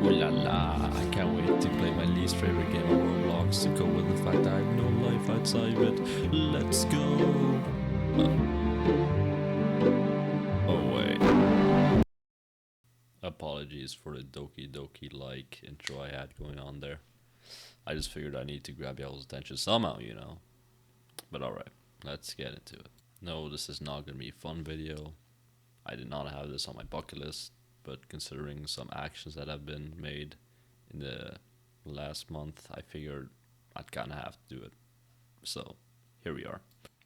Ooh la la, I can't wait to play my least favorite game of Roblox to cope with the fact that I have no life outside of it. Let's go! Oh wait. Apologies for the Doki Doki like intro I had going on there. I just figured I need to grab y'all's attention somehow, you know. But alright, let's get into it. No, this is not gonna be a fun video. I did not have this on my bucket list, but considering some actions that have been made in the last month, I figured I'd kind of have to do it. So here we are.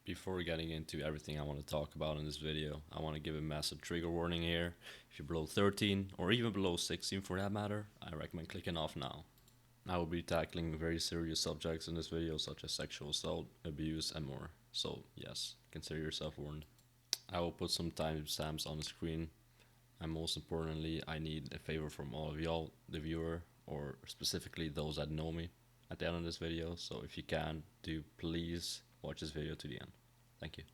Before getting into everything I want to talk about in this video, I want to give a massive trigger warning here. If you're below 13 or even below 16 for that matter, I recommend clicking off now. I will be tackling very serious subjects in this video such as sexual assault, abuse and more. So yes, consider yourself warned. I will put some timestamps on the screen, and most importantly, I need a favor from all of y'all, the viewer, or specifically those that know me at the end of this video. So if you can, do please watch this video to the end. Thank you.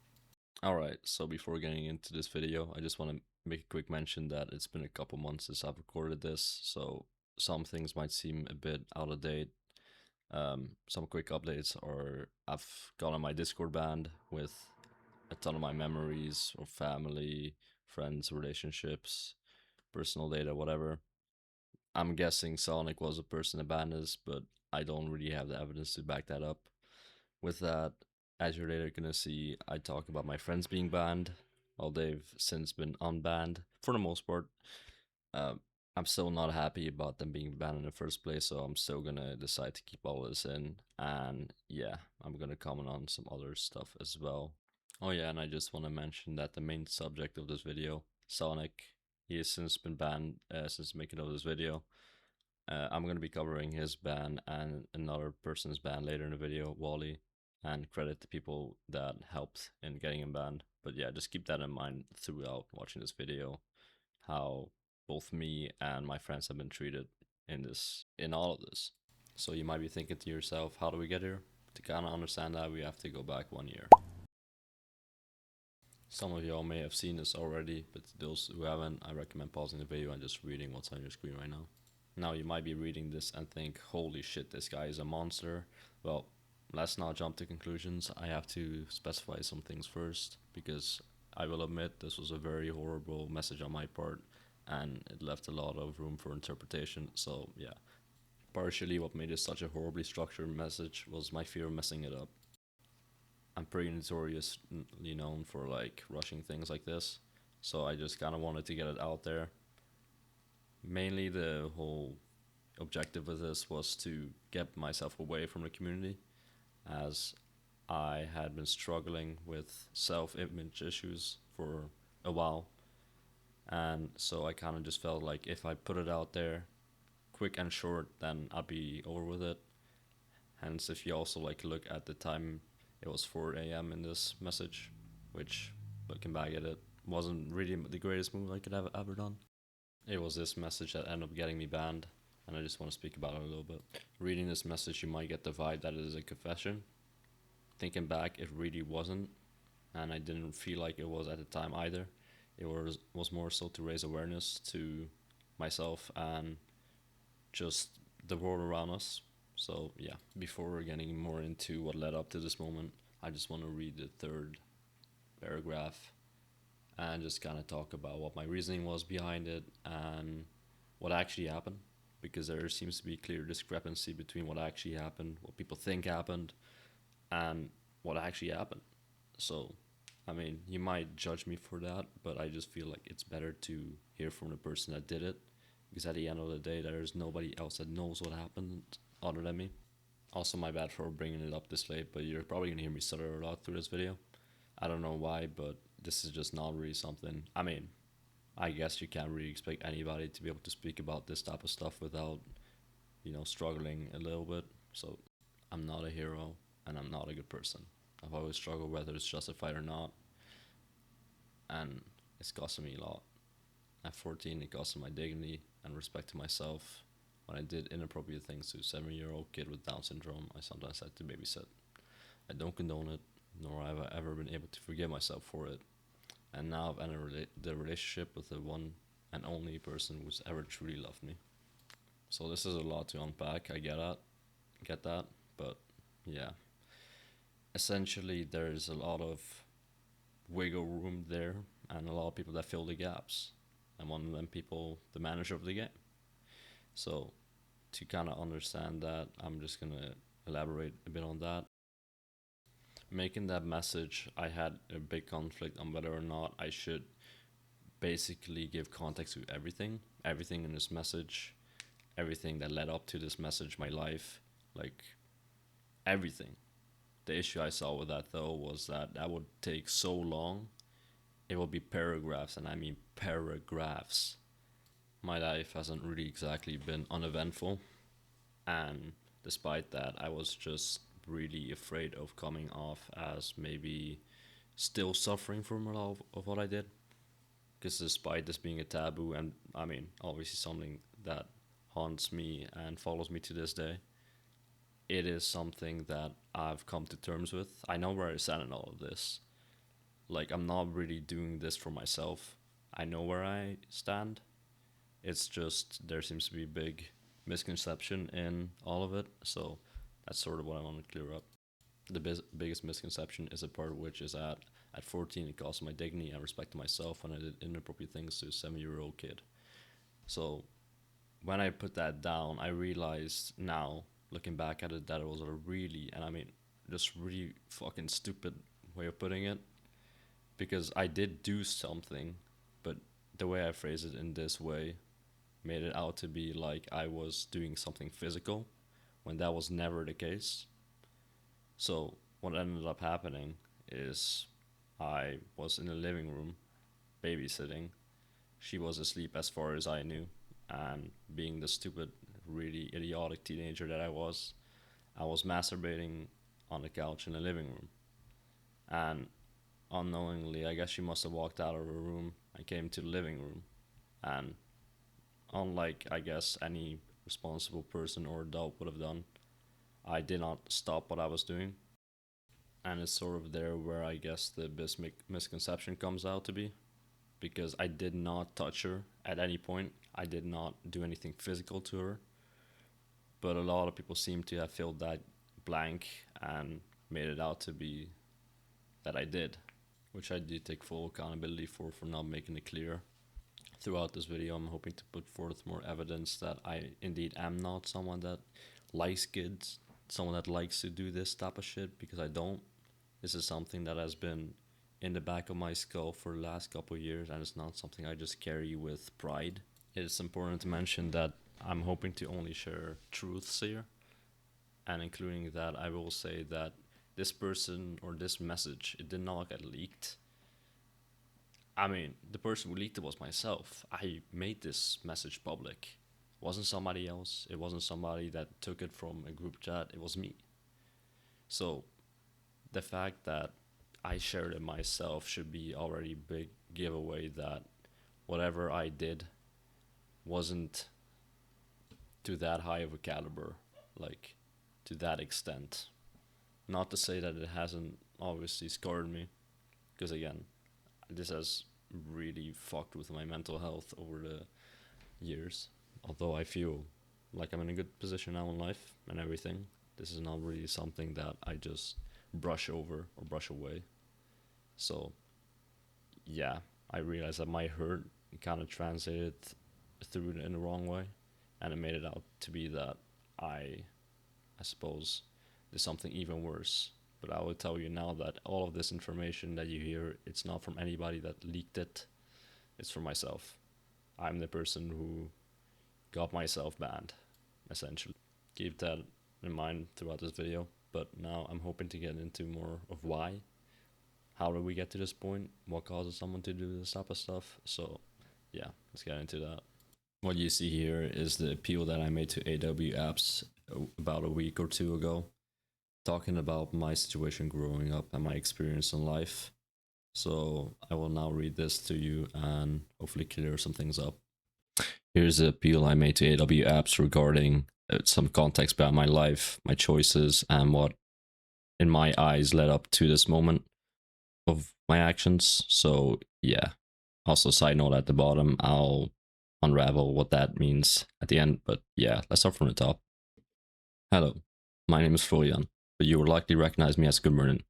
Alright, so before getting into this video, I just want to make a quick mention that it's been a couple months since I've recorded this, so some things might seem a bit out of date. Some quick updates are I've gotten my Discord banned with a ton of my memories or family, friends, relationships, personal data, whatever. I'm guessing Sonic was a person that banned this, but I don't really have the evidence to back that up. With that, as you're later gonna see, I talk about my friends being banned, while they've since been unbanned for the most part. I'm still not happy about them being banned in the first place, so I'm still gonna decide to keep all this in. And yeah, I'm gonna comment on some other stuff as well. Oh yeah, and I just want to mention that the main subject of this video, Sonic, he has since been banned since making of this video. I'm going to be covering his ban and another person's ban later in the video, Wally, and credit the people that helped in getting him banned. But yeah, just keep that in mind throughout watching this video, how both me and my friends have been treated in all of this. So you might be thinking to yourself, how do we get here? To kind of understand that, we have to go back 1 year. Some of y'all may have seen this already, but those who haven't, I recommend pausing the video and just reading what's on your screen right now. Now you might be reading this and think, holy shit, this guy is a monster. Well, let's not jump to conclusions. I have to specify some things first, because I will admit this was a very horrible message on my part, and it left a lot of room for interpretation. So yeah, partially what made it such a horribly structured message was my fear of messing it up. I'm pretty notoriously known for like rushing things like this, so I just kind of wanted to get it out there. Mainly the whole objective of this was to get myself away from the community, as I had been struggling with self-image issues for a while, and so I kind of just felt like if I put it out there quick and short, then I'd be over with it. Hence, if you also like look at the time, it was 4 a.m. in this message, which, looking back at it, wasn't really the greatest move I could have ever done. It was this message that ended up getting me banned, and I just want to speak about it a little bit. Reading this message, you might get the vibe that it is a confession. Thinking back, it really wasn't, and I didn't feel like it was at the time either. It was more so to raise awareness to myself and just the world around us. So yeah, before getting more into what led up to this moment, I just want to read the third paragraph and just kind of talk about what my reasoning was behind it and what actually happened, because there seems to be clear discrepancy between what actually happened, what people think happened, and what actually happened. So, I mean, you might judge me for that, but I just feel like it's better to hear from the person that did it, because at the end of the day, there's nobody else that knows what happened other than me. Also, my bad for bringing it up this late, but you're probably gonna hear me stutter a lot through this video. I don't know why, but this is just not really something. I mean, I guess you can't really expect anybody to be able to speak about this type of stuff without, struggling a little bit. So, I'm not a hero, and I'm not a good person. I've always struggled whether it's justified or not, and it's costing me a lot. At 14, it costed my dignity and respect to myself when I did inappropriate things to a 7-year-old kid with Down syndrome I sometimes had to babysit. I don't condone it, nor have I ever been able to forgive myself for it. And now I've entered the relationship with the one and only person who's ever truly loved me. So this is a lot to unpack. I get that, but yeah. Essentially, there's a lot of wiggle room there, and a lot of people that fill the gaps. And one of them people, the manager of the game. So to kind of understand that, I'm just gonna elaborate a bit on that. Making that message, I had a big conflict on whether or not I should basically give context to everything in this message, everything that led up to this message, my life, like everything. The issue I saw with that though was that that would take so long. It would be paragraphs, and I mean paragraphs. My life hasn't really exactly been uneventful, and despite that, I was just really afraid of coming off as maybe still suffering from a lot of what I did. Because despite this being a taboo, and I mean, obviously something that haunts me and follows me to this day, it is something that I've come to terms with. I know where I stand in all of this. Like, I'm not really doing this for myself. I know where I stand. It's just there seems to be a big misconception in all of it. So that's sort of what I want to clear up. The biggest misconception is a part of which is that at 14 it cost my dignity and respect to myself when I did inappropriate things to a 7-year-old kid. So when I put that down, I realized now, looking back at it, that it was a really, and I mean, just really fucking stupid way of putting it. Because I did do something, but the way I phrased it in this way made it out to be like I was doing something physical, when that was never the case. So what ended up happening is I was in the living room babysitting. She was asleep as far as I knew, and being the stupid, really idiotic teenager that I was masturbating on the couch in the living room. And unknowingly, I guess she must have walked out of her room and came to the living room. And unlike, I guess, any responsible person or adult would have done, I did not stop what I was doing. And it's sort of there where I guess the misconception comes out to be. Because I did not touch her at any point, I did not do anything physical to her. But a lot of people seem to have filled that blank and made it out to be that I did, which I do take full accountability for not making it clear. Throughout this video, I'm hoping to put forth more evidence that I indeed am not someone that likes kids, someone that likes to do this type of shit, because I don't. This is something that has been in the back of my skull for the last couple of years, and it's not something I just carry with pride. It is important to mention that I'm hoping to only share truths here, and including that, I will say that this person or this message, it did not get leaked. I mean, the person who leaked it was myself. I made this message public. It wasn't somebody else. It wasn't somebody that took it from a group chat. It was me. So the fact that I shared it myself should be already a big giveaway that whatever I did wasn't to that high of a caliber, like to that extent. Not to say that it hasn't obviously scarred me, because again, this has really fucked with my mental health over the years. Although I feel like I'm in a good position now in life and everything, this is not really something that I just brush over or brush away. So yeah, I realized that my hurt kind of translated through it in the wrong way, and it made it out to be that I suppose there's something even worse. But I will tell you now that all of this information that you hear, it's not from anybody that leaked it. It's from myself. I'm the person who got myself banned, essentially. Keep that in mind throughout this video. But now I'm hoping to get into more of why. How did we get to this point? What causes someone to do this type of stuff? So yeah, let's get into that. What you see here is the appeal that I made to AWapps about a week or two ago, talking about my situation growing up and my experience in life. So I will now read this to you and hopefully clear some things up. Here's the appeal I made to AWapps regarding some context about my life, my choices, and what in my eyes led up to this moment of my actions. So yeah, also side note at the bottom, I'll unravel what that means at the end, but yeah, let's start from the top. Hello, my name is Florian, but you will likely recognize me as GoodMurn1n.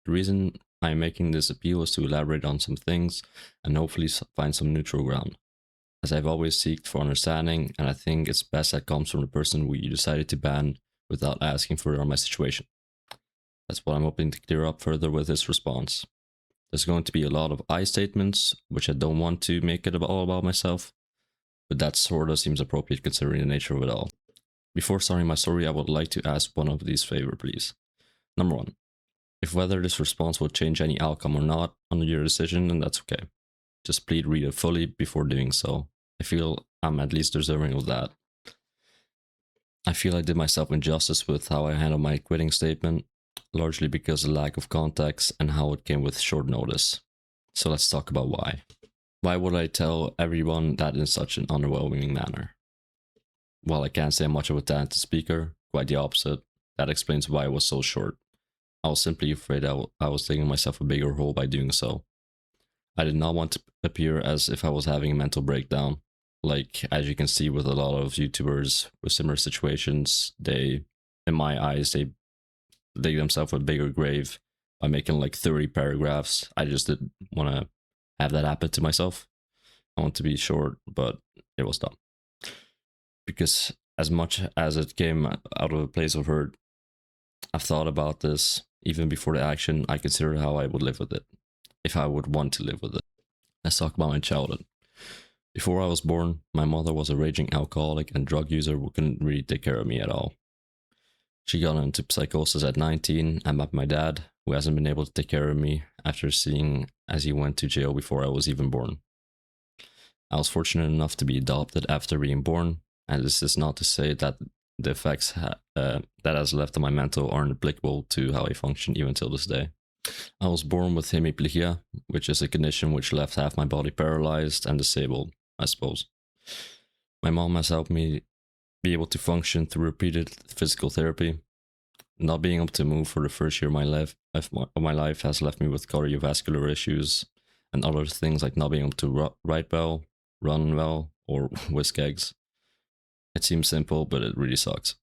The reason I am making this appeal is to elaborate on some things and hopefully find some neutral ground, as I've always seeked for understanding, and I think it's best that comes from the person who you decided to ban without asking further on my situation. That's what I'm hoping to clear up further with this response. There's going to be a lot of I statements, which I don't want to make it all about myself, but that sort of seems appropriate considering the nature of it all. Before starting my story, I would like to ask one of these favors, please. Number 1. If whether this response will change any outcome or not under your decision, then that's okay. Just please read it fully before doing so. I feel I'm at least deserving of that. I feel I did myself injustice with how I handled my quitting statement, largely because of lack of context and how it came with short notice. So let's talk about why. Why would I tell everyone that in such an underwhelming manner? Well, I can't say I'm much of a talented speaker, quite the opposite. That explains why it was so short. I was simply afraid I was digging myself a bigger hole by doing so. I did not want to appear as if I was having a mental breakdown. Like, as you can see with a lot of YouTubers with similar situations, in my eyes, they dig themselves a bigger grave by making like 30 paragraphs. I just didn't want to have that happen to myself. I want to be short, but it was dumb. Because as much as it came out of a place of hurt, I've thought about this even before the action. I considered how I would live with it, if I would want to live with it. Let's talk about my childhood. Before I was born, my mother was a raging alcoholic and drug user who couldn't really take care of me at all. She got into psychosis at 19 and met my dad, who hasn't been able to take care of me after seeing as he went to jail before I was even born. I was fortunate enough to be adopted after being born, and this is not to say that the effects that has left on my mental aren't applicable to how I function even till this day. I was born with hemiplegia, which is a condition which left half my body paralyzed and disabled, I suppose. My mom has helped me be able to function through repeated physical therapy. Not being able to move for the first year of my life has left me with cardiovascular issues and other things like not being able to write well, run well, or whisk eggs. It seems simple, but it really sucks.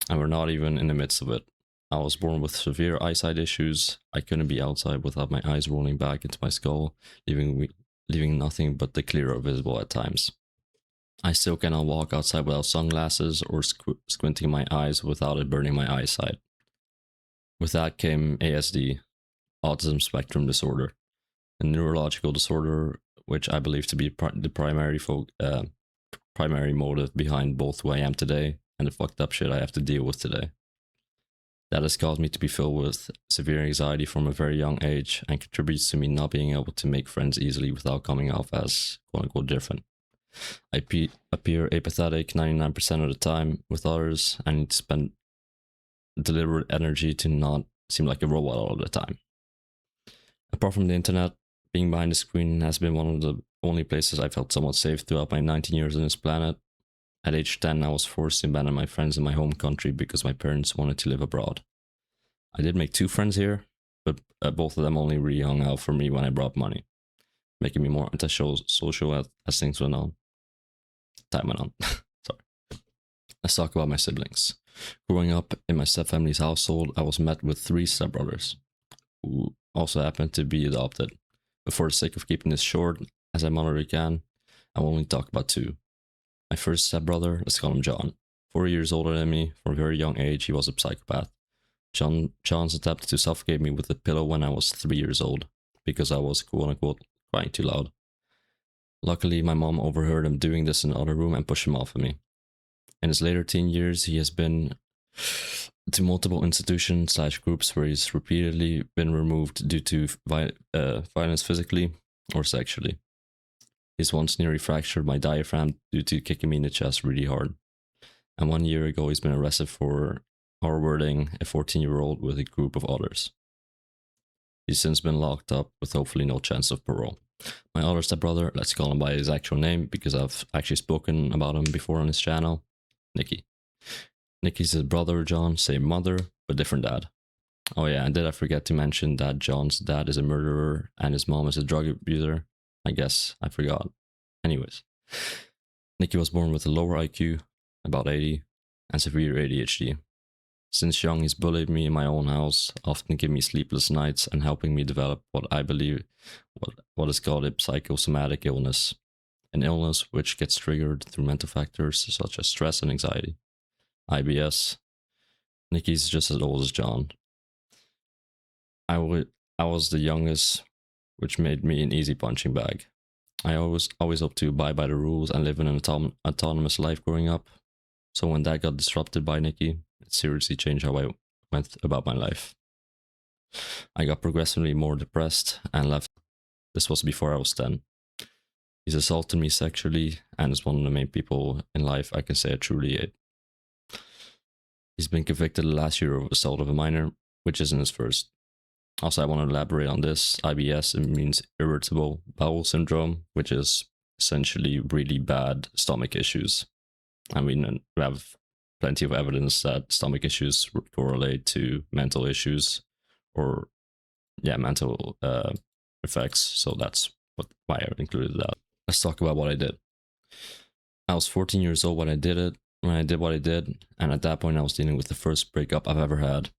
And we're not even in the midst of it. I was born with severe eyesight issues. I couldn't be outside without my eyes rolling back into my skull, leaving nothing but the clearer visible at times. I still cannot walk outside without sunglasses or squinting my eyes without it burning my eyesight. With that came ASD, Autism Spectrum Disorder, a neurological disorder which I believe to be the primary motive behind both who I am today and the fucked up shit I have to deal with today. That has caused me to be filled with severe anxiety from a very young age and contributes to me not being able to make friends easily without coming off as quote-unquote different. I appear apathetic 99% of the time with others and need to spend deliberate energy to not seem like a robot all the time. Apart from the internet, being behind the screen has been one of the only places I felt somewhat safe throughout my 19 years on this planet. At age 10, I was forced to abandon my friends in my home country because my parents wanted to live abroad. I did make 2 friends here, but both of them only really hung out for me when I brought money, making me more antisocial as things went on. Time went on. Sorry. Let's talk about my siblings. Growing up in my stepfamily's household, I was met with 3 stepbrothers, who also happened to be adopted. But for the sake of keeping this short, as I moderately can, I will only talk about 2. My first stepbrother, let's call him John. 4 years older than me, from a very young age, he was a psychopath. John's attempted to suffocate me with a pillow when I was 3 years old, because I was quote-unquote crying too loud. Luckily, my mom overheard him doing this in the other room and pushed him off of me. In his later teen years, he has been to multiple institutions/groups where he's repeatedly been removed due to violence physically or sexually. He's once nearly fractured my diaphragm due to kicking me in the chest really hard. And 1 year ago, he's been arrested for R-wording a 14-year-old with a group of others. He's since been locked up with hopefully no chance of parole. My other stepbrother, let's call him by his actual name because I've actually spoken about him before on his channel, Nicky. Nicky's his brother John, same mother, but different dad. Oh yeah, and did I forget to mention that John's dad is a murderer and his mom is a drug abuser? I guess I forgot. Anyways, Nikki was born with a lower IQ, about 80, and severe ADHD. Since young, he's bullied me in my own house, often giving me sleepless nights and helping me develop what I believe what is called a psychosomatic illness, an illness which gets triggered through mental factors such as stress and anxiety. IBS. Nikki's just as old as John. I was the youngest, which made me an easy punching bag. I always hoped to abide by the rules and live in an autonomous life growing up. So when that got disrupted by Nikki, it seriously changed how I went about my life. I got progressively more depressed and left. This was before I was 10. He's assaulted me sexually and is one of the main people in life I can say I truly hate. He's been convicted last year of assault of a minor, which isn't his first. Also, I want to elaborate on this. IBS, it means irritable bowel syndrome, which is essentially really bad stomach issues. I mean, we have plenty of evidence that stomach issues correlate to mental issues or, mental effects. So that's why I included that. Let's talk about what I did. I was 14 years old when I did what I did, and at that point I was dealing with the first breakup I've ever had.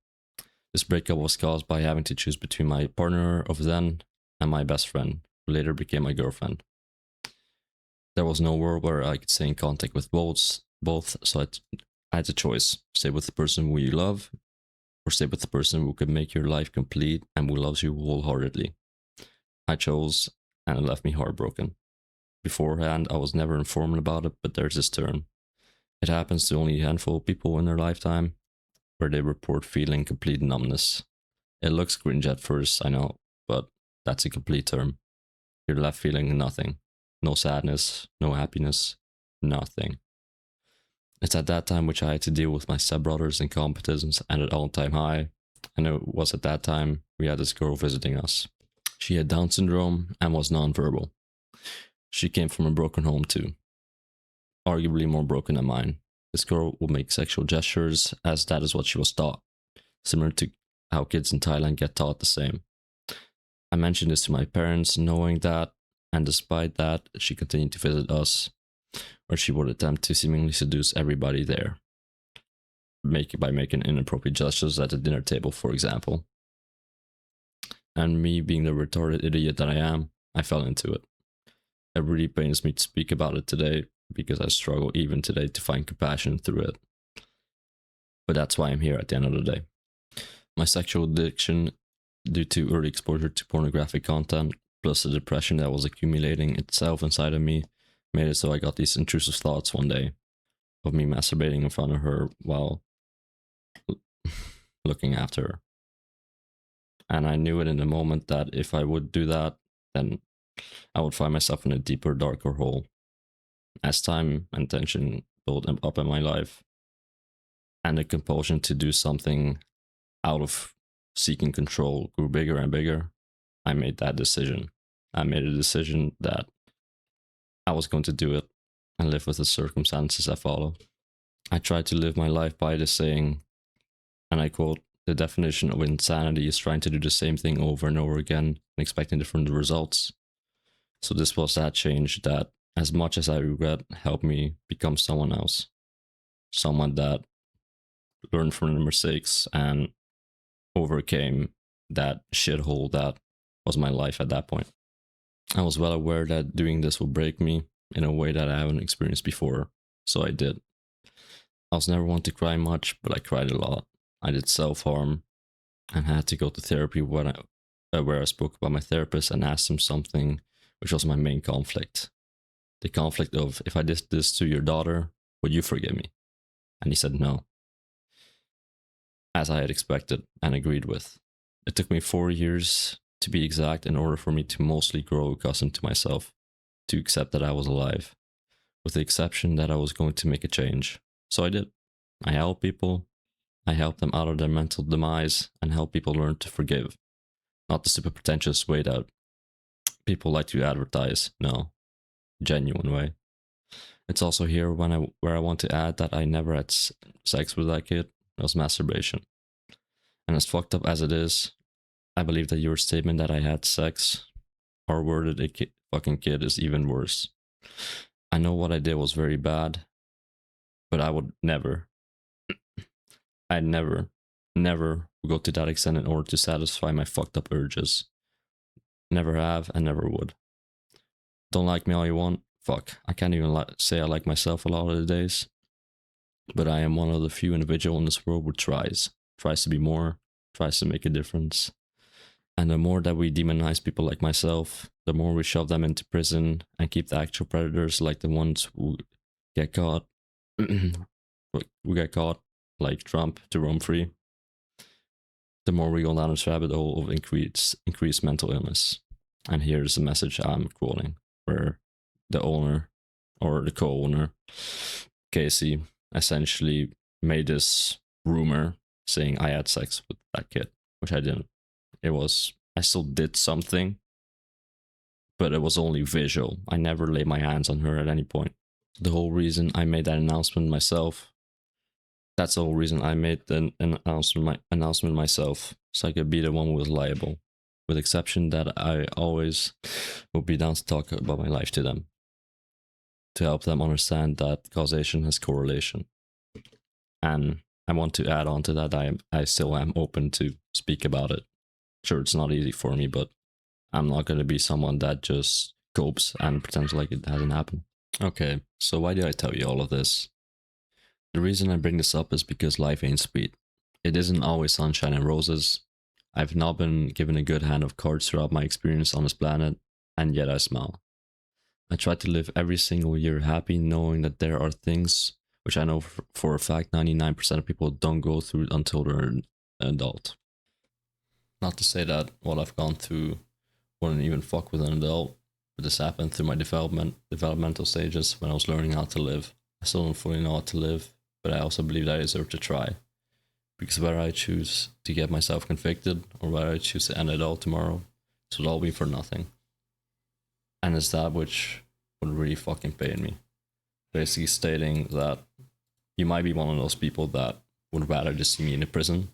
This breakup was caused by having to choose between my partner of then and my best friend, who later became my girlfriend. There was no world where I could stay in contact with both, so I had a choice: stay with the person who you love, or stay with the person who could make your life complete and who loves you wholeheartedly. I chose, and it left me heartbroken. Beforehand, I was never informed about it, but there's this term. It happens to only a handful of people in their lifetime, where they report feeling complete numbness. It looks cringe at first, I know, but that's a complete term. You're left feeling nothing. No sadness, no happiness, nothing. It's at that time which I had to deal with my stepbrother's incompetence at an all-time high, and it was at that time we had this girl visiting us. She had Down syndrome and was nonverbal. She came from a broken home too, arguably more broken than mine. This girl would make sexual gestures, as that is what she was taught, similar to how kids in Thailand get taught the same. I mentioned this to my parents, knowing that, and despite that, she continued to visit us, where she would attempt to seemingly seduce everybody there, by making inappropriate gestures at the dinner table, for example. And me, being the retarded idiot that I am, I fell into it. It really pains me to speak about it today, because I struggle even today to find compassion through it. But that's why I'm here at the end of the day. My sexual addiction, due to early exposure to pornographic content, plus the depression that was accumulating itself inside of me, made it so I got these intrusive thoughts one day of me masturbating in front of her while looking after her. And I knew it in the moment that if I would do that, then I would find myself in a deeper, darker hole. As time and tension built up in my life, and the compulsion to do something out of seeking control grew bigger and bigger, I made that decision. I made a decision that I was going to do it and live with the circumstances that follow. I tried to live my life by the saying, and I quote, "The definition of insanity is trying to do the same thing over and over again and expecting different results." So this was that change that, as much as I regret, helped me become someone else. Someone that learned from their mistakes and overcame that shithole that was my life at that point. I was well aware that doing this would break me in a way that I haven't experienced before, so I did. I was never one to cry much, but I cried a lot. I did self-harm and had to go to therapy where I spoke about my therapist and asked him something, which was my main conflict. The conflict of, if I did this to your daughter, would you forgive me? And he said no. As I had expected and agreed with. It took me 4 years, to be exact, in order for me to mostly grow accustomed to myself, to accept that I was alive, with the exception that I was going to make a change. So I did. I helped people. I helped them out of their mental demise and helped people learn to forgive. Not the super pretentious way that people like to advertise, no, genuine way. It's also here where I want to add that I never had sex with that kid. It was masturbation. And as fucked up as it is, I believe that your statement that I had sex or worded a fucking kid is even worse. I know what I did was very bad, but I would never, I'd never go to that extent in order to satisfy my fucked up urges. Never have and never would. Don't like me all you want. Fuck, I can't even say I like myself a lot of the days. But I am one of the few individuals in this world who tries to be more, tries to make a difference. And the more that we demonize people like myself, the more we shove them into prison and keep the actual predators, like the ones who get caught, like Trump, to roam free, the more we go down this rabbit hole of increased mental illness. And here's the message I'm quoting, where the owner or the co-owner, Casey, essentially made this rumor saying I had sex with that kid, which I didn't. I still did something, but it was only visual. I never laid my hands on her at any point. The whole reason I made that announcement myself, that's the whole reason I made the announcement myself, so I could be the one who was liable, with exception that I always would be down to talk about my life to them, to help them understand that causation has correlation. And I want to add on to that, I still am open to speak about it. Sure, it's not easy for me, but I'm not going to be someone that just copes and pretends like it hasn't happened. Okay, so why do I tell you all of this? The reason I bring this up is because life ain't sweet. It isn't always sunshine and roses. I've not been given a good hand of cards throughout my experience on this planet, and yet I smile. I try to live every single year happy, knowing that there are things which I know for a fact 99% of people don't go through until they're an adult. Not to say that what I've gone through wouldn't even fuck with an adult, but this happened through my developmental stages when I was learning how to live. I still don't fully know how to live, but I also believe that I deserve to try. Because whether I choose to get myself convicted or whether I choose to end it all tomorrow, this would all be for nothing. And it's that which would really fucking pain me. Basically stating that you might be one of those people that would rather just see me in a prison,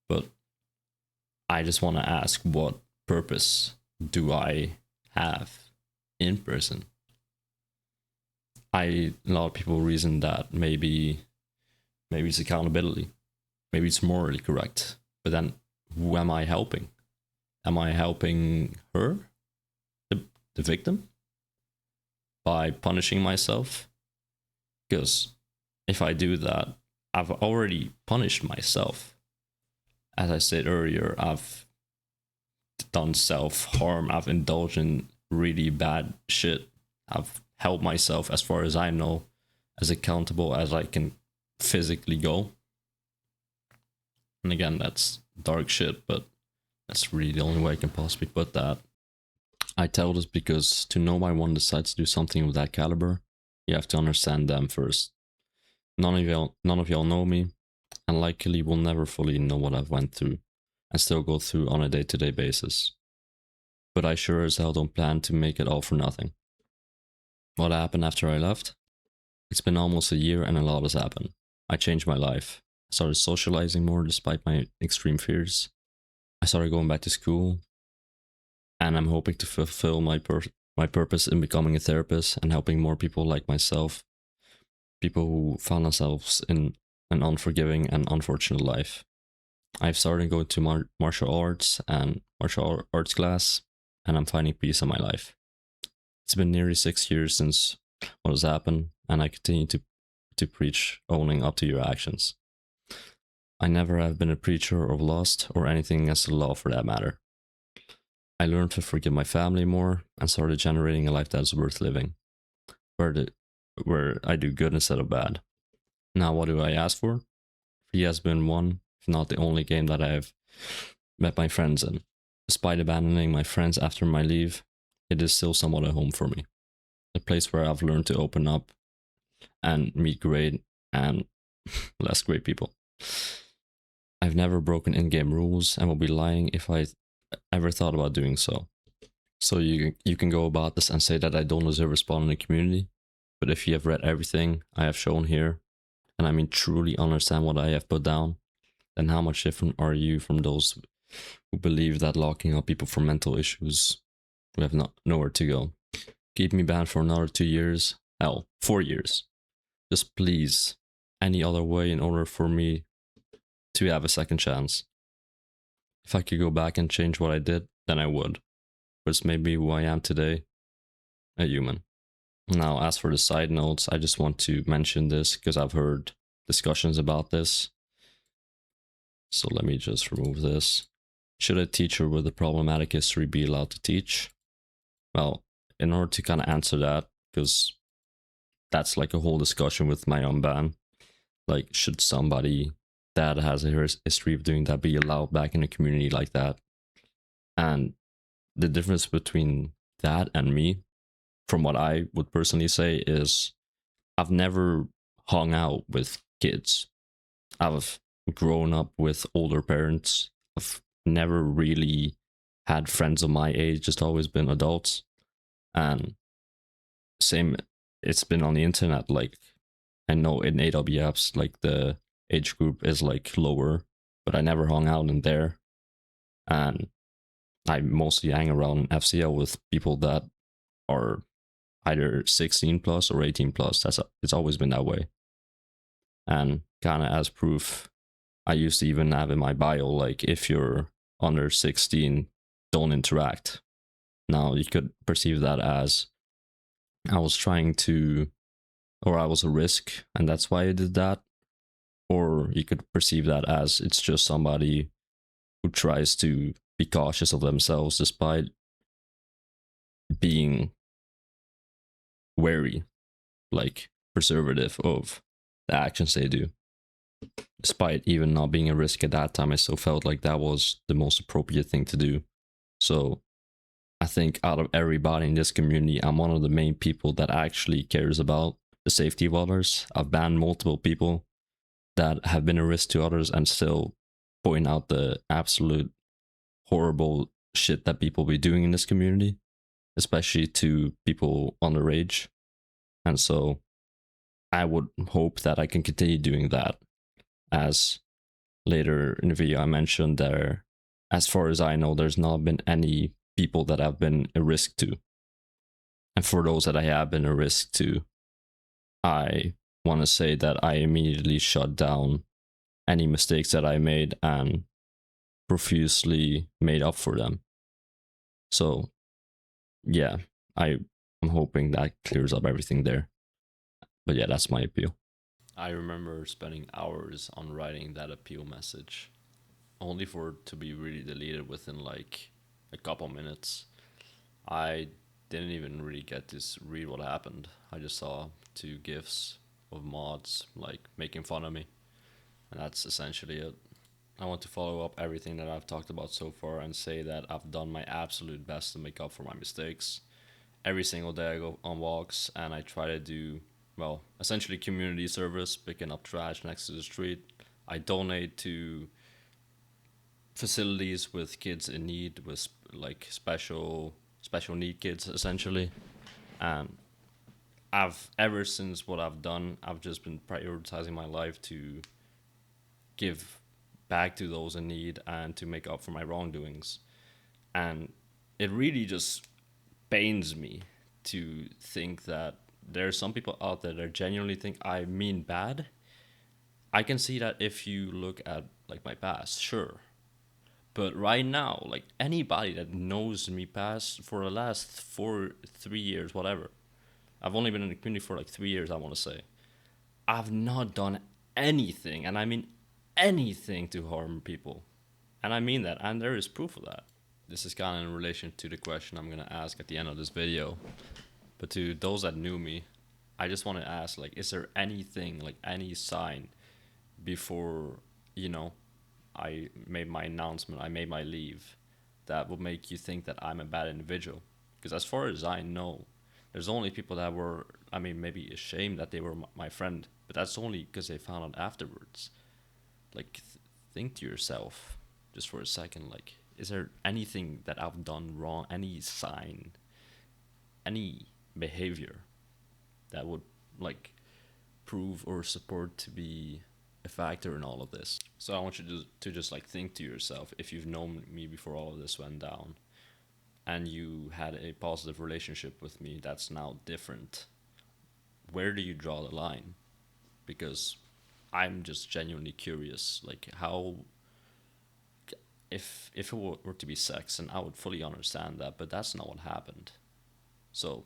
but I just want to ask, what purpose do I have in prison? A lot of people reason that maybe it's accountability, maybe it's morally correct, but then who am I helping? Am I helping her, the victim, by punishing myself? Because if I do that, I've already punished myself. As I said earlier, I've done self-harm, I've indulged in really bad shit. I've held myself, as far as I know, as accountable as I can physically go. And again, that's dark shit, but that's really the only way I can possibly put that. I tell this because to know why one decides to do something of that caliber, you have to understand them first. None of y'all know me, and likely will never fully know what I've went through, and still go through on a day-to-day basis. But I sure as hell don't plan to make it all for nothing. What happened after I left? It's been almost a year and a lot has happened. I changed my life. I started socializing more despite my extreme fears. I started going back to school, and I'm hoping to fulfill my purpose in becoming a therapist and helping more people like myself, people who found themselves in an unforgiving and unfortunate life. I've started going to martial arts class, and I'm finding peace in my life. It's been nearly 6 years since what has happened, and I continue to preach owning up to your actions. I never have been a preacher of lust or anything against the law for that matter. I learned to forgive my family more and started generating a life that is worth living, where I do good instead of bad. Now, what do I ask for? Free has been one, if not the only game that I have met my friends in. Despite abandoning my friends after my leave, it is still somewhat a home for me. A place where I've learned to open up and meet great and less great people. I've never broken in-game rules and will be lying if I ever thought about doing so. So you can go about this and say that I don't deserve a spot in the community, but if you have read everything I have shown here, and I mean truly understand what I have put down, then how much different are you from those who believe that locking up people for mental issues who have nowhere to go? keep me banned for another 2 years. Hell, 4 years. Just please, any other way in order for me to have a second chance. If I could go back and change what I did, then I would. But it's maybe who I am today, a human. Now, as for the side notes, I just want to mention this because I've heard discussions about this. So let me just remove this. Should a teacher with a problematic history be allowed to teach? Well, in order to kind of answer that, because that's like a whole discussion with my own ban, like, should somebody that has a history of doing that be allowed back in a community like that? And the difference between that and me, from what I would personally say, is I've never hung out with kids. I've grown up with older parents. I've never really had friends of my age, just always been adults. And same, it's been on the internet. Like, I know in AWapps, like the age group is like lower, but I never hung out in there. And I mostly hang around FCL with people that are either 16 plus or 18 plus. It's always been that way. And kind of as proof, I used to even have in my bio, like, if you're under 16, don't interact. Now, you could perceive that as I was trying to, or I was a risk, and that's why I did that. Or you could perceive that as it's just somebody who tries to be cautious of themselves despite being wary, like preservative of the actions they do. Despite even not being a risk at that time, I still felt like that was the most appropriate thing to do. So I think out of everybody in this community, I'm one of the main people that actually cares about the safety of others. I've banned multiple people that have been a risk to others and still point out the absolute horrible shit that people be doing in this community, especially to people underage. And so I would hope that I can continue doing that, as later in the video I mentioned there, as far as I know, there's not been any people that have been a risk to. And for those that I have been a risk to, I want to say that I immediately shut down any mistakes that I made and profusely made up for them. So yeah, I'm hoping that clears up everything there. But yeah, that's my appeal. I remember spending hours on writing that appeal message, only for it to be really deleted within like a couple minutes. I didn't even really get to read what happened. I just saw two gifs of mods like making fun of me, and that's essentially it. I want to follow up everything that I've talked about so far and say that I've done my absolute best to make up for my mistakes. Every single day I go on walks and I try to do, well, essentially community service, picking up trash next to the street. I donate to facilities with kids in need, with like special need kids essentially. And I've, ever since what I've done, I've just been prioritizing my life to give back to those in need and to make up for my wrongdoings. And it really just pains me to think that there are some people out there that genuinely think I mean bad. I can see that if you look at like my past, sure. But right now, like anybody that knows me past for the last 3 years, whatever. I've only been in the community for like 3 years, I want to say. I've not done anything, and I mean anything, to harm people. And I mean that, and there is proof of that. This is kind of in relation to the question I'm going to ask at the end of this video. But to those that knew me, I just want to ask, like, is there anything, like any sign before, you know, I made my announcement, I made my leave, that would make you think that I'm a bad individual? Because as far as I know, there's only people that were, I mean, maybe ashamed that they were my friend, but that's only because they found out afterwards. Like, think to yourself, just for a second, like, is there anything that I've done wrong, any sign, any behavior that would, like, prove or support to be a factor in all of this? So I want you to just like think to yourself, if you've known me before all of this went down, and you had a positive relationship with me that's now different, where do you draw the line? Because I'm just genuinely curious, like how, if it were to be sex, and I would fully understand that, but that's not what happened. So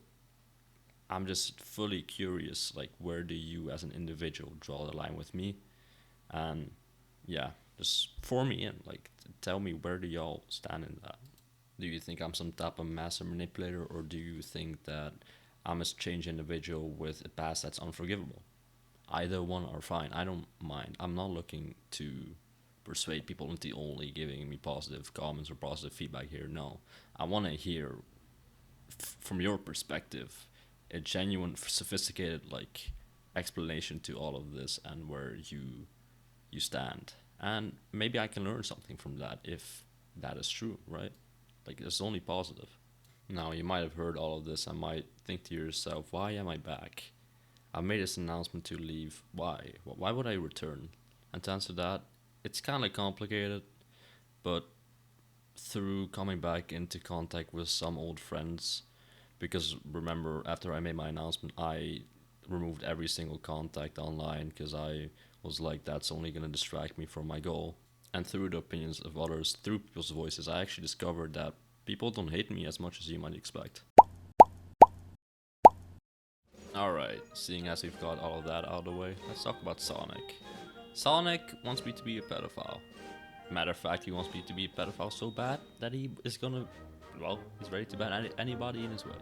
I'm just fully curious, like where do you as an individual draw the line with me? And yeah, just for me in, like tell me, where do y'all stand in that? Do you think I'm some type of master manipulator, or do you think that I'm a strange individual with a past that's unforgivable? Either one are fine. I don't mind. I'm not looking to persuade people into only giving me positive comments or positive feedback here. No, I want to hear from your perspective a genuine, sophisticated like explanation to all of this and where you stand. And maybe I can learn something from that if that is true, right? Like it's only positive. Now you might have heard all of this and might think to yourself, why am I back? I made this announcement to leave. Why? Why would I return? And to answer that, it's kind of complicated, but through coming back into contact with some old friends, because remember, after I made my announcement, I removed every single contact online because I was like, that's only going to distract me from my goal. And through the opinions of others, through people's voices, I actually discovered that people don't hate me as much as you might expect. Alright, seeing as we've got all of that out of the way, let's talk about Sonic. Sonic wants me to be a pedophile. Matter of fact, he wants me to be a pedophile so bad that he is gonna, well, he's ready to ban anybody in his way.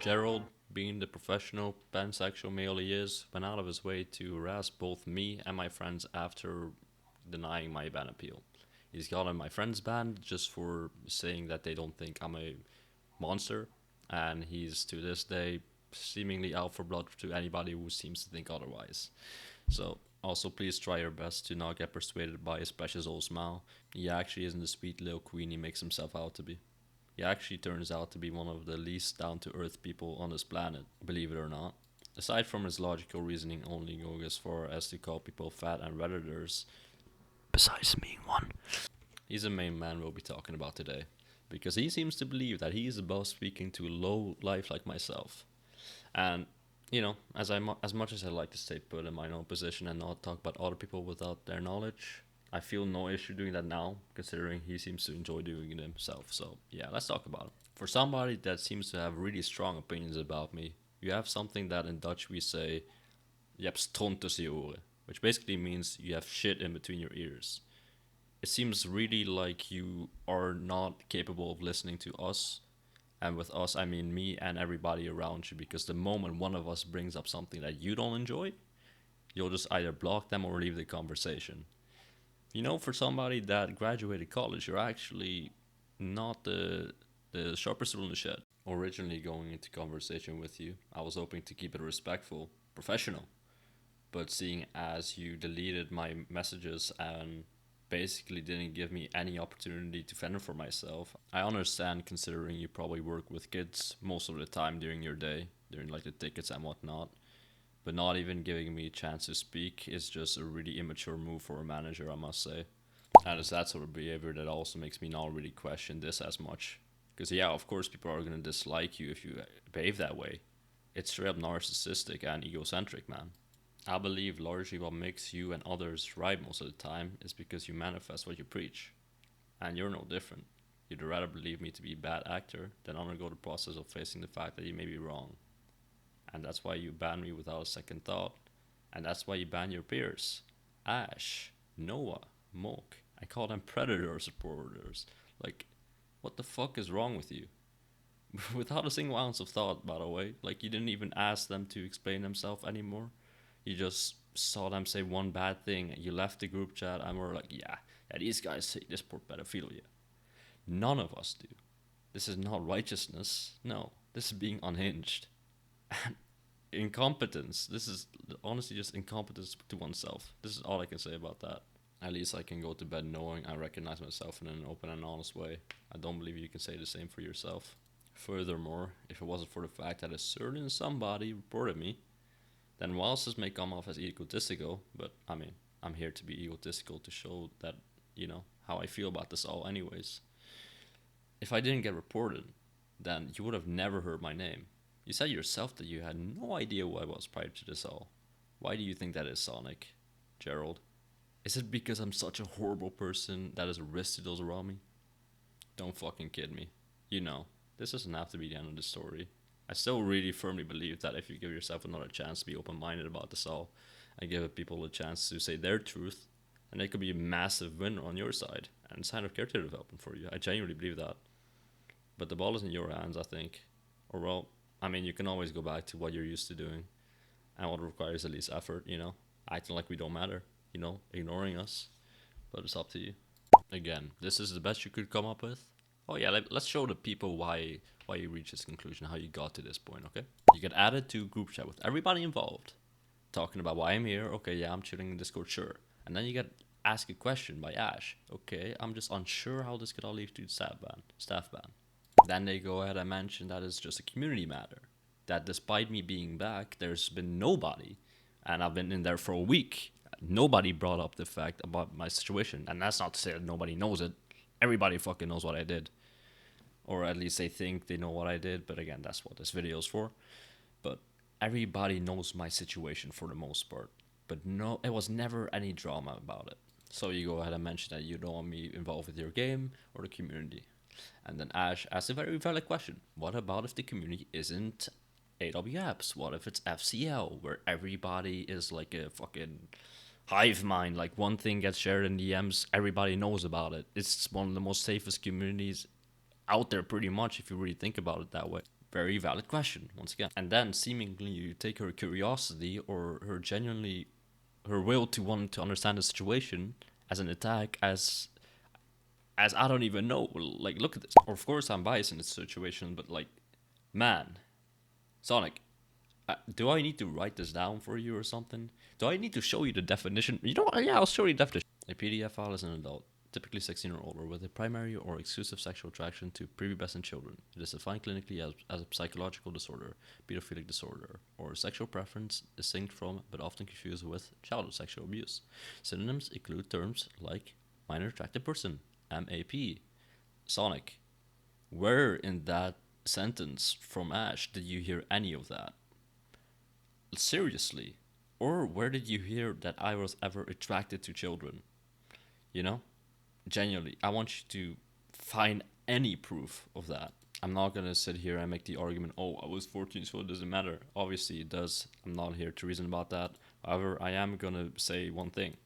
Gerald, being the professional pansexual male he is, went out of his way to harass both me and my friends after denying my ban appeal. He's gotten my friends banned just for saying that they don't think I'm a monster, and he's to this day seemingly out for blood to anybody who seems to think otherwise. So also please try your best to not get persuaded by his precious old smile. He actually isn't the sweet little queen he makes himself out to be. He actually turns out to be one of the least down to earth people on this planet, believe it or not. Aside from his logical reasoning only going as far as to call people fat and redditors, besides being one, he's the main man we'll be talking about today, because he seems to believe that he is above speaking to low life like myself. And you know, as much as I like to stay put in my own position and not talk about other people without their knowledge, I feel no issue doing that now, considering he seems to enjoy doing it himself. So yeah, let's talk about it. For somebody that seems to have really strong opinions about me, you have something that in Dutch we say, je hebt stront tussen je oren, which basically means you have shit in between your ears. It seems really like you are not capable of listening to us. And with us, I mean me and everybody around you, because the moment one of us brings up something that you don't enjoy, you'll just either block them or leave the conversation. You know, for somebody that graduated college, you're actually not the sharpest tool in the shed. Originally going into conversation with you, I was hoping to keep it respectful, professional. But seeing as you deleted my messages and basically didn't give me any opportunity to fend for myself, I understand considering you probably work with kids most of the time during your day, during like the tickets and whatnot. But not even giving me a chance to speak is just a really immature move for a manager, I must say. And it's that sort of behavior that also makes me not really question this as much. Because, yeah, of course, people are going to dislike you if you behave that way. It's straight up narcissistic and egocentric, man. I believe largely what makes you and others right most of the time is because you manifest what you preach. And you're no different. You'd rather believe me to be a bad actor than undergo the process of facing the fact that you may be wrong. And that's why you ban me without a second thought. And that's why you ban your peers. Ash, Noah, Moke. I call them predator supporters. Like, what the fuck is wrong with you? Without a single ounce of thought, by the way. Like, you didn't even ask them to explain themselves anymore. You just saw them say one bad thing, and you left the group chat, and we're like, yeah, these guys say this poor pedophilia. None of us do. This is not righteousness. No, this is being unhinged. Incompetence. This is honestly just incompetence to oneself. This is all I can say about that. At least I can go to bed knowing I recognize myself in an open and honest way. I don't believe you can say the same for yourself. Furthermore, if it wasn't for the fact that a certain somebody reported me, then whilst this may come off as egotistical, but I mean, I'm here to be egotistical to show that, you know, how I feel about this all anyways. If I didn't get reported, then you would have never heard my name. You said yourself that you had no idea who I was prior to this all. Why do you think that is, Sonic? Gerald? Is it because I'm such a horrible person that is a risk to those around me? Don't fucking kid me. You know, this doesn't have to be the end of the story. I still really firmly believe that if you give yourself another chance to be open-minded about this all and give people a chance to say their truth, and it could be a massive win on your side and sign of character development for you. I genuinely believe that. But the ball is in your hands, I think. Or, well, I mean, you can always go back to what you're used to doing and what requires the least effort, you know? Acting like we don't matter, you know? Ignoring us. But it's up to you. Again, this is the best you could come up with. Oh yeah, let's show the people why you reached this conclusion, how you got to this point, okay? You get added to group chat with everybody involved, talking about why I'm here. Okay, yeah, I'm chilling in Discord, sure. And then you get asked a question by Ash. Okay, I'm just unsure how this could all lead to staff ban. Then they go ahead and mention that it's just a community matter. That despite me being back, there's been nobody, and I've been in there for a week. Nobody brought up the fact about my situation, and that's not to say that nobody knows it. Everybody fucking knows what I did, or at least they think they know what I did. But again, that's what this video is for. But everybody knows my situation for the most part. But no, it was never any drama about it. So you go ahead and mention that you don't want me involved with your game or the community. And then Ash asks a very valid question. What about if the community isn't AWapps? What if it's FCL, where everybody is like a fucking hive mind? Like one thing gets shared in DMs, everybody knows about it. It's one of the most safest communities out there, pretty much, if you really think about it that way. Very valid question, once again. And then seemingly you take her curiosity or her will to want to understand the situation as an attack, as I don't even know. Like, look at this. Of course, I'm biased in this situation, but like, man, Sonic, do I need to write this down for you or something? Do I need to show you the definition? You know what? Yeah, I'll show you the definition. A PDF file is an adult, typically 16 or older, with a primary or exclusive sexual attraction to prepubescent children. It is defined clinically as a psychological disorder, pedophilic disorder, or sexual preference distinct from, but often confused with, childhood sexual abuse. Synonyms include terms like minor attracted person, MAP. Sonic, where in that sentence from Ash did you hear any of that? Seriously? Or where did you hear that I was ever attracted to children? You know? Genuinely, I want you to find any proof of that. I'm not gonna sit here and make the argument, oh, I was 14, so it doesn't matter. Obviously, it does. I'm not here to reason about that. However, I am gonna say one thing.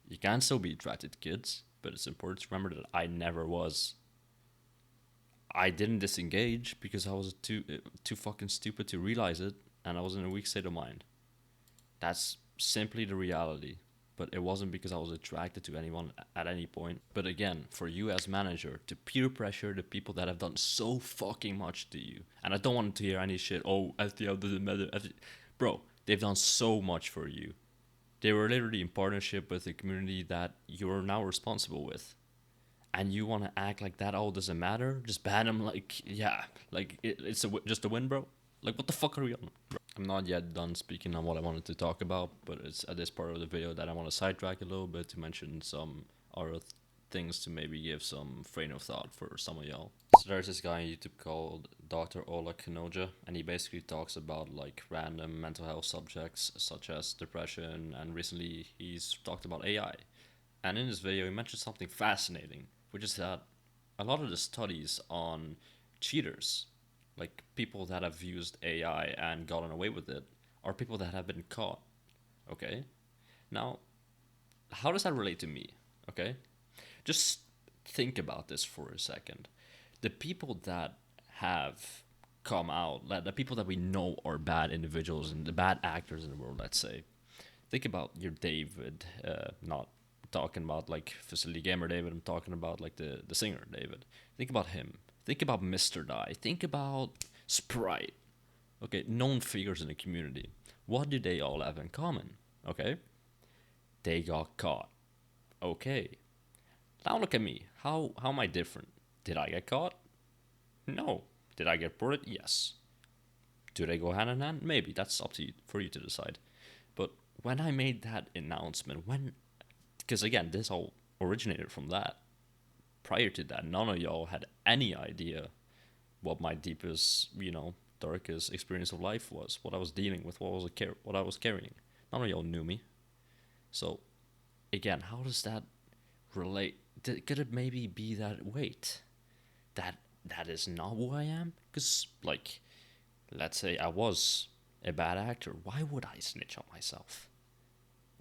You can still be attracted to kids, but it's important to remember that I never was. I didn't disengage because I was too fucking stupid to realize it, and I was in a weak state of mind. That's simply the reality. But it wasn't because I was attracted to anyone at any point. But again, for you as manager to peer pressure the people that have done so fucking much to you, and I don't want to hear any shit, oh, FTL doesn't matter. Bro, they've done so much for you. They were literally in partnership with the community that you're now responsible with. And you want to act like that all doesn't matter? Just ban them like, yeah, like it's just a win, bro. Like, what the fuck are we on? I'm not yet done speaking on what I wanted to talk about, but it's at this part of the video that I want to sidetrack a little bit to mention some other things to maybe give some frame of thought for some of y'all. So there's this guy on YouTube called Dr. Ola Kanoja, and he basically talks about like random mental health subjects such as depression, and recently he's talked about AI. And in this video he mentioned something fascinating, which is that a lot of the studies on cheaters, like people that have used AI and gotten away with it, are people that have been caught. Okay? Now, how does that relate to me? Okay? Just think about this for a second. The people that have come out, the people that we know are bad individuals and the bad actors in the world, let's say. Think about your David, not talking about like Facility Gamer David, I'm talking about like the singer David. Think about him. Think about Mr. Die. Think about Sprite. Okay, known figures in the community. What do they all have in common? Okay? They got caught. Okay. Now look at me. How am I different? Did I get caught? No. Did I get reported? Yes. Do they go hand in hand? Maybe. That's up to you, for you to decide. But when I made that announcement, because again, this all originated from that, prior to that, none of y'all had any idea what my deepest, darkest experience of life was, what I was dealing with, what I was carrying. None of y'all knew me. So, again, how does that relate? Could it maybe be that, wait, that is not who I am? Because, like, let's say I was a bad actor, why would I snitch on myself?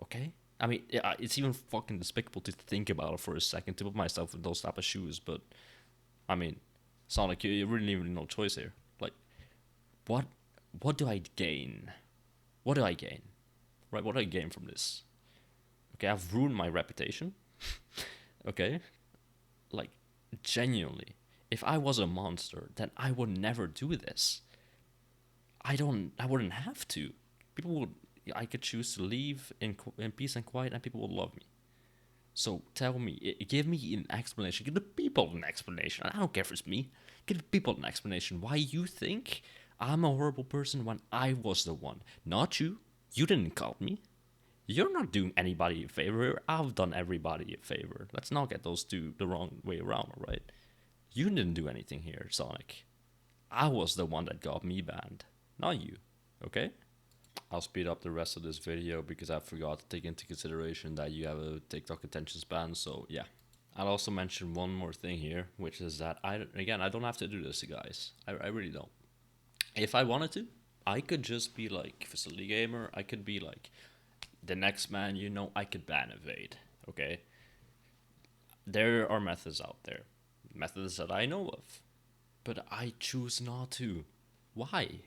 Okay? I mean, yeah, it's even fucking despicable to think about it for a second, to put myself in those type of shoes, but, I mean, Sonic, you really have no choice here. Like, what what do I gain? What do I gain? Right, what do I gain from this? Okay, I've ruined my reputation. Okay? Like, genuinely. If I was a monster, then I would never do this. I wouldn't have to. People would, I could choose to leave in peace and quiet, and people would love me. So tell me, give me an explanation. Give the people an explanation. I don't care if it's me. Give the people an explanation why you think I'm a horrible person when I was the one, not you. You didn't call me. You're not doing anybody a favor. I've done everybody a favor. Let's not get those two the wrong way around, right? You didn't do anything here, Sonic. I was the one that got me banned, not you. Okay? I'll speed up the rest of this video because I forgot to take into consideration that you have a TikTok attention span, so yeah. I'll also mention one more thing here, which is that I don't have to do this, guys. I really don't. If I wanted to, I could just be like Facility Gamer. I could be like the next man, I could ban evade. Okay? There are methods out there. Methods that I know of. But I choose not to. Why?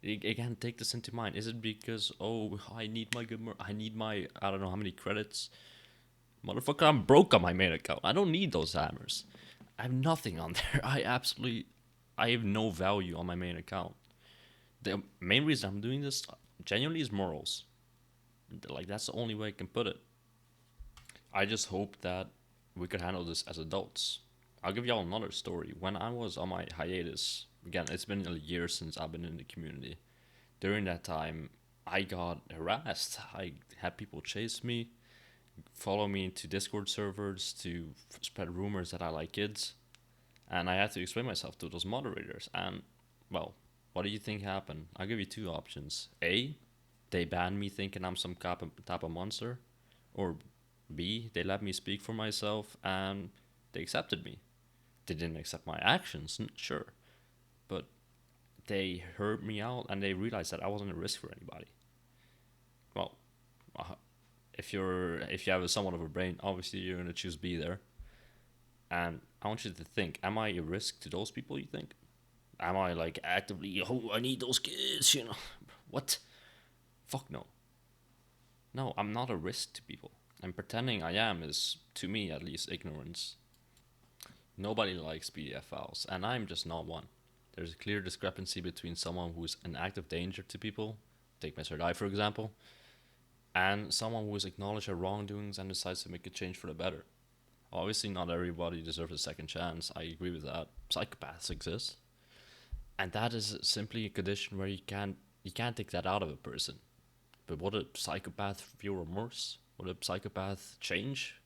Again, take this into mind. Is it because, I need my GoodMurn, I need my, I don't know how many credits? Motherfucker, I'm broke on my main account. I don't need those hammers. I have nothing on there. I have no value on my main account. The main reason I'm doing this genuinely is morals. Like, that's the only way I can put it. I just hope that we could handle this as adults. I'll give y'all another story. When I was on my hiatus, again, it's been a year since I've been in the community. During that time, I got harassed. I had people chase me, follow me into Discord servers to spread rumors that I like kids. And I had to explain myself to those moderators. And, well, what do you think happened? I'll give you two options. A, they banned me thinking I'm some type of monster. Or B, they let me speak for myself and they accepted me. They didn't accept my actions, sure. But they heard me out and they realized that I wasn't a risk for anybody. Well, if you have somewhat of a brain, obviously you're gonna choose B there. And I want you to think: am I a risk to those people? You think? Am I like actively? Oh, I need those kids. What? Fuck no. No, I'm not a risk to people. And pretending I am is, to me at least, ignorance. Nobody likes PDFLs, and I'm just not one. There's a clear discrepancy between someone who's an active danger to people, take Mr. Die for example, and someone who has acknowledged their wrongdoings and decides to make a change for the better. Obviously, not everybody deserves a second chance. I agree with that. Psychopaths exist, and that is simply a condition where you can't take that out of a person. But would a psychopath feel remorse? Would a psychopath change?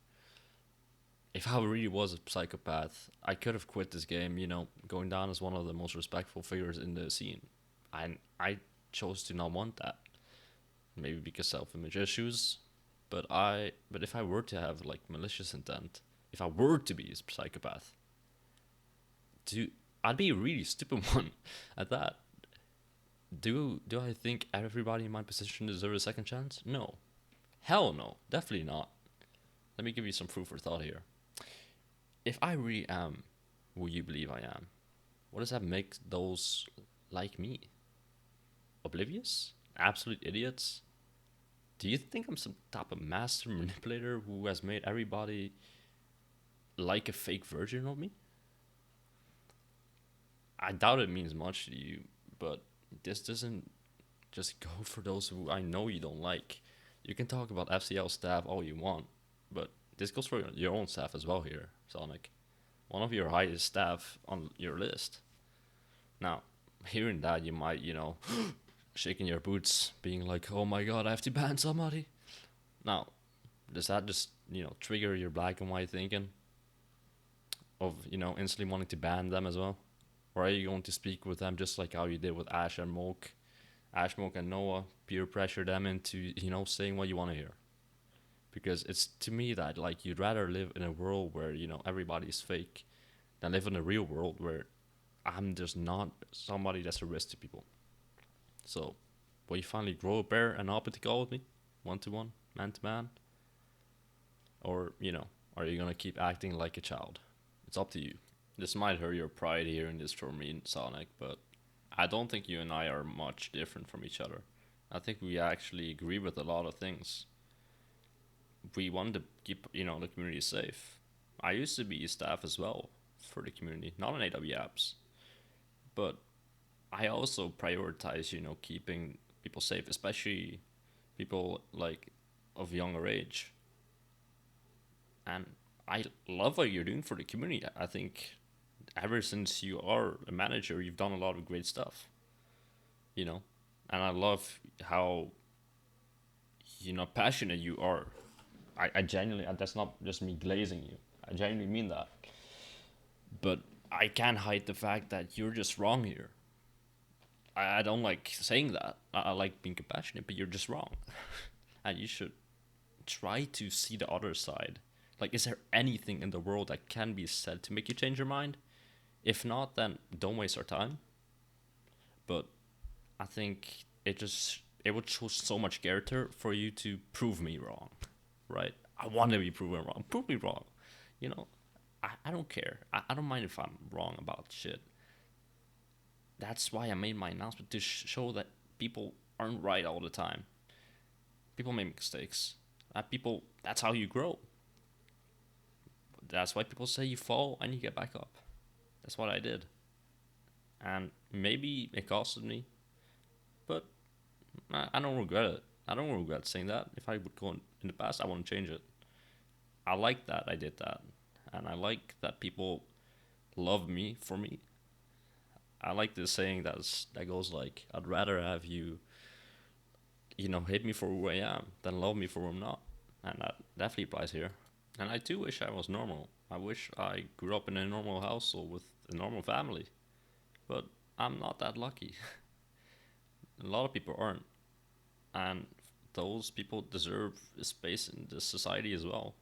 If I really was a psychopath, I could have quit this game, going down as one of the most respectful figures in the scene. And I chose to not want that. Maybe because self-image issues. But if I were to have like malicious intent, if I were to be a psychopath, I'd be a really stupid one at that. Do I think everybody in my position deserves a second chance? No. Hell no. Definitely not. Let me give you some food for thought here. If I really am who you believe I am, what does that make those like me? Oblivious? Absolute idiots? Do you think I'm some type of master manipulator who has made everybody like a fake version of me? I doubt it means much to you, but this doesn't just go for those who I know you don't like. You can talk about FCL staff all you want, but this goes for your own staff as well here, Sonic. One of your highest staff on your list. Now, hearing that, you might, shaking your boots, being like, oh my god, I have to ban somebody. Now, does that just, trigger your black and white thinking? of, you know, instantly wanting to ban them as well? Or are you going to speak with them just like how you did with Ash and Moke? Ash, Moke, and Noah, peer pressure them into, you know, saying what you want to hear. Because it's to me that, like, you'd rather live in a world where, you know, everybody's fake than live in a real world where I'm just not somebody that's a risk to people. So, will you finally grow a pair and hop into call with me? 1-to-1, man to man? Or, you know, are you gonna keep acting like a child? It's up to you. This might hurt your pride hearing this from me, Sonic, but I don't think you and I are much different from each other. I think we actually agree with a lot of things. We want to keep, you know, the community safe. I used to be staff as well for the community, not on AWapps, but I also prioritize, you know, keeping people safe, especially people like of younger age. And I love what you're doing for the community. I think ever since you are a manager, you've done a lot of great stuff, you know, and I love how, you know, passionate you are. I genuinely, that's not just me glazing you. I genuinely mean that. But I can't hide the fact that you're just wrong here. I don't like saying that. I like being compassionate, but you're just wrong. And you should try to see the other side. Like, is there anything in the world that can be said to make you change your mind? If not, then don't waste our time. But I think it would show so much character for you to prove me wrong, right? I want to be proven wrong. Prove me wrong. You know, I don't care. I don't mind if I'm wrong about shit. That's why I made my announcement to show that people aren't right all the time. People make mistakes. That's how you grow. That's why people say you fall and you get back up. That's what I did. And maybe it costed me, but I don't regret it. I don't regret saying that. If I would go in the past, I wouldn't change it. I like that I did that. And I like that people love me for me. I like this saying that goes like, I'd rather have you, you know, hate me for who I am than love me for who I'm not. And that definitely applies here. And I do wish I was normal. I wish I grew up in a normal household with a normal family. But I'm not that lucky. A lot of people aren't. And those people deserve a space in this society as well.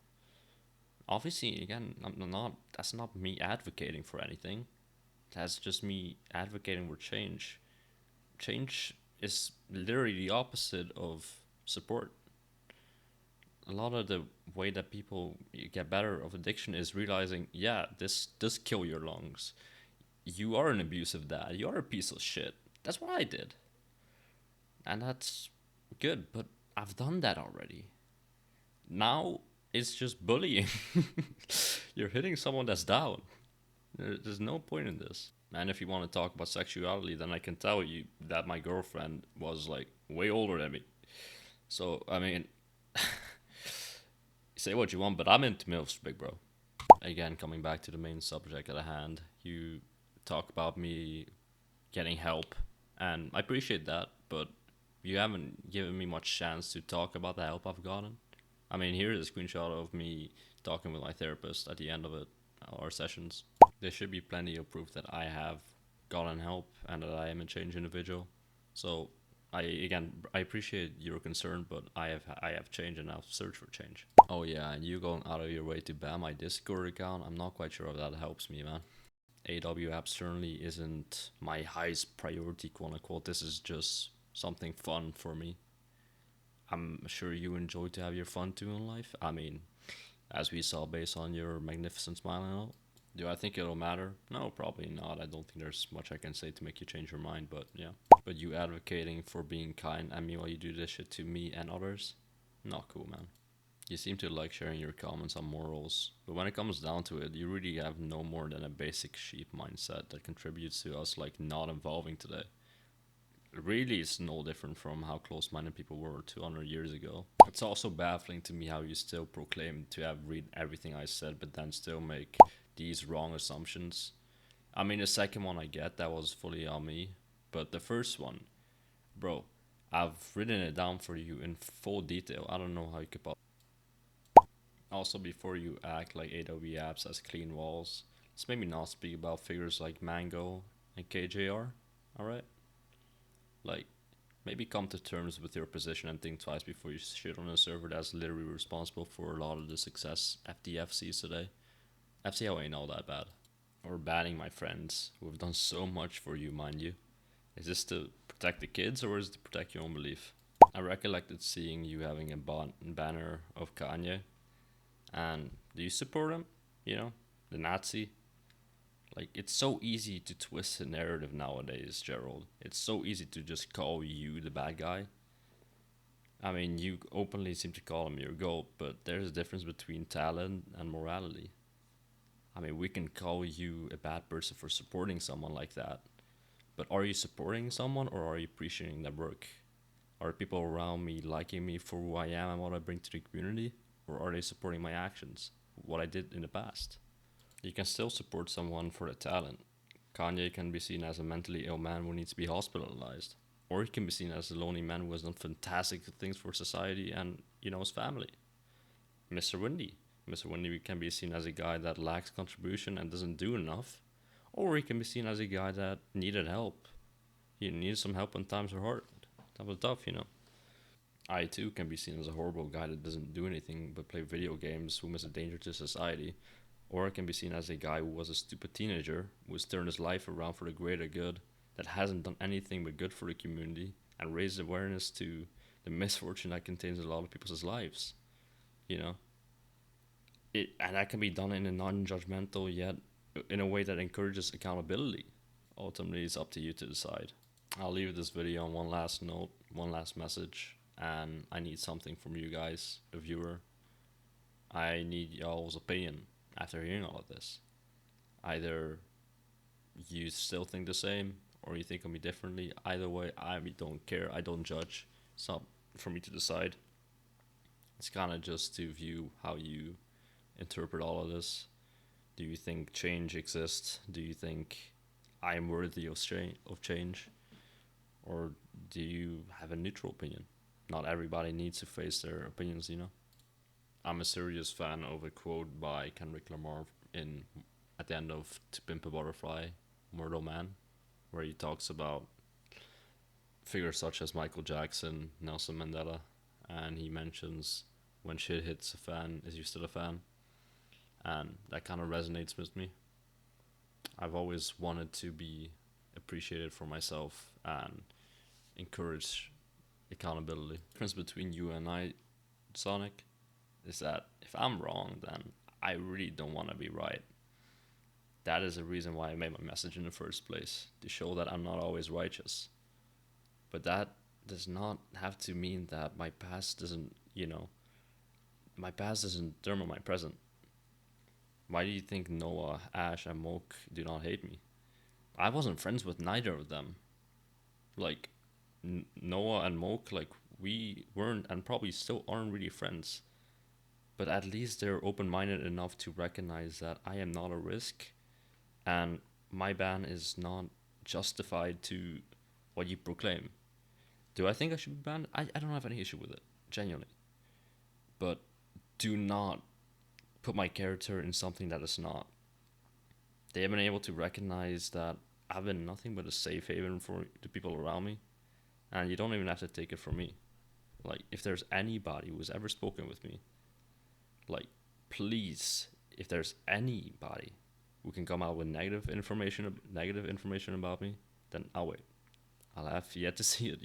Obviously, again, I'm not. That's not me advocating for anything. That's just me advocating for change. Change is literally the opposite of support. A lot of the way that people get better of addiction is realizing, yeah, this does kill your lungs. You are an abusive dad. You are a piece of shit. That's what I did. And that's good, but I've done that already. Now it's just bullying. You're hitting someone that's down. There's no point in this. And if you want to talk about sexuality, then I can tell you that my girlfriend was like way older than me. So, I mean, say what you want, but I'm into MILFs, big bro. Again, coming back to the main subject at hand, you talk about me getting help, and I appreciate that, but you haven't given me much chance to talk about the help I've gotten. I mean, here's a screenshot of me talking with my therapist at the end of it, our sessions. There should be plenty of proof that I have gotten help and that I am a changed individual. So I appreciate your concern, but I have changed and I'll search for change. Oh yeah, and you going out of your way to ban my Discord account? I'm not quite sure if that helps me, man. AWapps certainly isn't my highest priority, quote unquote. This is just something fun for me. I'm sure you enjoy to have your fun too in life. I mean, as we saw based on your magnificent smile and all. Do I think it'll matter? No, probably not. I don't think there's much I can say to make you change your mind, but yeah. But you advocating for being kind, and meanwhile you do this shit to me and others? Not cool, man. You seem to like sharing your comments on morals, but when it comes down to it, you really have no more than a basic sheep mindset that contributes to us like not evolving today. Really, it's no different from how close-minded people were 200 years ago. It's also baffling to me how you still proclaim to have read everything I said, but then still make these wrong assumptions. I mean, the second one I get, that was fully on me, but the first one, bro, I've written it down for you in full detail. I don't know how you could. Also, before you act like AWapps has clean walls, Let's maybe not speak about figures like Mango and KJR, alright? Like, maybe come to terms with your position and think twice before you shit on a server that's literally responsible for a lot of the success FDF sees today. FCO ain't all that bad. Or banning my friends who have done so much for you, mind you. Is this to protect the kids or is it to protect your own belief? I recollected seeing you having a banner of Kanye. And do you support him? You know, the Nazi? Like, it's so easy to twist the narrative nowadays, Gerald. It's so easy to just call you the bad guy. I mean, you openly seem to call him your goat, but there's a difference between talent and morality. I mean, we can call you a bad person for supporting someone like that, but are you supporting someone or are you appreciating their work? Are people around me liking me for who I am and what I bring to the community? Or are they supporting my actions, what I did in the past? You can still support someone for the talent. Kanye can be seen as a mentally ill man who needs to be hospitalized. Or he can be seen as a lonely man who has done fantastic things for society and, his family. Mr. Windy. Mr. Windy can be seen as a guy that lacks contribution and doesn't do enough. Or he can be seen as a guy that needed help. He needed some help when times were hard. That was tough. I too can be seen as a horrible guy that doesn't do anything but play video games who is a danger to society. Or I can be seen as a guy who was a stupid teenager who has turned his life around for the greater good, that hasn't done anything but good for the community and raised awareness to the misfortune that contains a lot of people's lives. You know? And that can be done in a non-judgmental yet in a way that encourages accountability. Ultimately, it's up to you to decide. I'll leave this video on one last note, one last message, and I need something from you guys, the viewer. I need y'all's opinion after hearing all of this. Either you still think the same or you think of me differently. Either way, I don't care. I don't judge. It's not for me to decide. It's kind of just to view how you interpret all of this. Do you think change exists? Do you think I am worthy of change? Or do you have a neutral opinion? Not everybody needs to face their opinions. I'm a serious fan of a quote by Kendrick Lamar at the end of To Pimp a Butterfly, Mortal Man, where he talks about figures such as Michael Jackson, Nelson Mandela, and he mentions when shit hits a fan, is you still a fan? And that kind of resonates with me. I've always wanted to be appreciated for myself and encourage accountability. The difference between you and I, Sonic, is that if I'm wrong, then I really don't want to be right. That is the reason why I made my message in the first place, to show that I'm not always righteous. But that does not have to mean that my past doesn't determine my present. Why do you think Noah, Ash, and Moke do not hate me? I wasn't friends with neither of them. Like, Noah and Moke, like, we weren't and probably still aren't really friends. But at least they're open-minded enough to recognize that I am not a risk and my ban is not justified to what you proclaim. Do I think I should be banned? I don't have any issue with it, genuinely. But do not put my character in something that is not. They have been able to recognize that I've been nothing but a safe haven for the people around me, and you don't even have to take it from me. Like, if there's anybody who's ever spoken with me, like, please, if there's anybody who can come out with negative information about me, then I'll wait. I'll have yet to see it.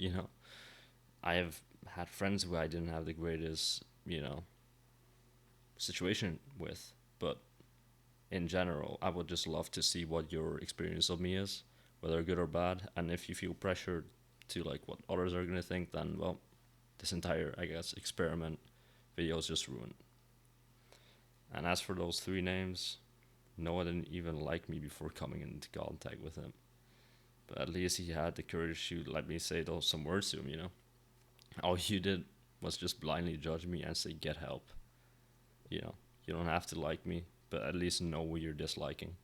I have had friends who I didn't have the greatest, situation with, but in general, I would just love to see what your experience of me is, whether good or bad, and if you feel pressured to like what others are gonna think, then well, this entire, I guess, experiment video is just ruined. And as for those 3 names, Noah didn't even like me before coming into contact with him. But at least he had the courage to let me say some words to him. All you did was just blindly judge me and say, get help. You don't have to like me, but at least know what you're disliking.